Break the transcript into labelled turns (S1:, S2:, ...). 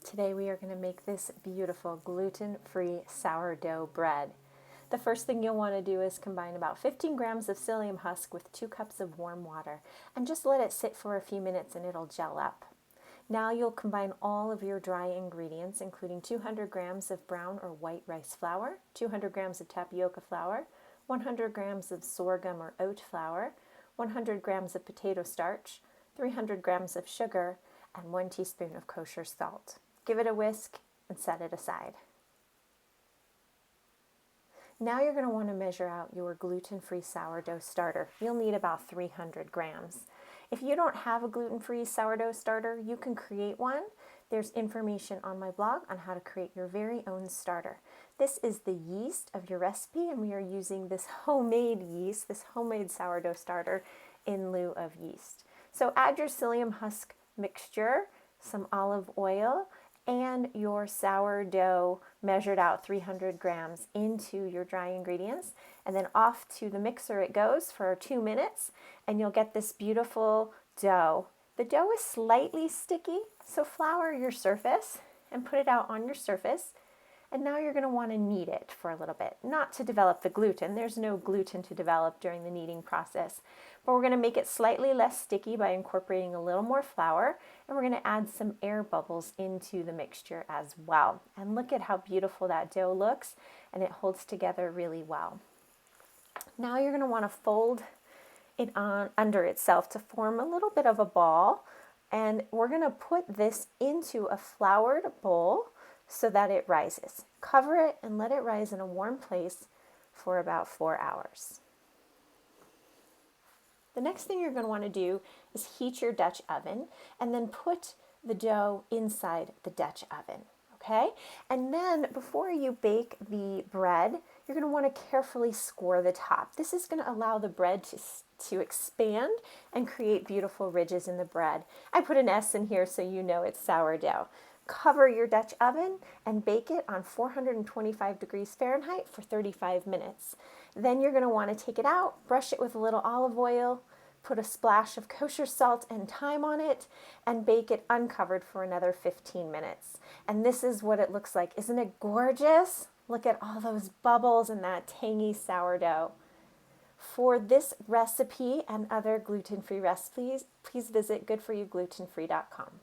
S1: Today we are going to make this beautiful gluten-free sourdough bread. The first thing you'll want to do is combine about 15 grams of psyllium husk with 2 cups of warm water and just let it sit for a few minutes and it'll gel up. Now you'll combine all of your dry ingredients, including 200 grams of brown or white rice flour, 200 grams of tapioca flour, 100 grams of sorghum or oat flour, 100 grams of potato starch, 300 grams of sugar, and 1 teaspoon of kosher salt. Give it a whisk and set it aside. Now you're going to want to measure out your gluten-free sourdough starter. You'll need about 300 grams. If you don't have a gluten-free sourdough starter, you can create one. There's information on my blog on how to create your very own starter. This is the yeast of your recipe, and we are using this homemade yeast, this homemade sourdough starter in lieu of yeast. So add your psyllium husk mixture, some olive oil, and your sourdough measured out 300 grams into your dry ingredients, and then off to the mixer it goes for 2 minutes, and you'll get this beautiful dough. The dough is slightly sticky, so flour your surface and put it out on your surface. And now you're going to want to knead it for a little bit, not to develop the gluten. There's no gluten to develop during the kneading process. But we're going to make it slightly less sticky by incorporating a little more flour. And we're going to add some air bubbles into the mixture as well. And look at how beautiful that dough looks. And it holds together really well. Now you're going to want to fold it on under itself to form a little bit of a ball. And we're going to put this into a floured bowl so that it rises. Cover it and let it rise in a warm place for about 4 hours. The next thing you're going to want to do is heat your Dutch oven and then put the dough inside the Dutch oven. Okay? And then before you bake the bread, you're going to want to carefully score the top. This is going to allow the bread to expand and create beautiful ridges in the bread. I put an S in here so you know it's sourdough. Cover your Dutch oven and bake it on 425 degrees Fahrenheit for 35 minutes. Then you're going to want to take it out, brush it with a little olive oil, put a splash of kosher salt and thyme on it, and bake it uncovered for another 15 minutes. And this is what it looks like. Isn't it gorgeous? Look at all those bubbles and that tangy sourdough. For this recipe and other gluten-free recipes, please visit goodforyouglutenfree.com.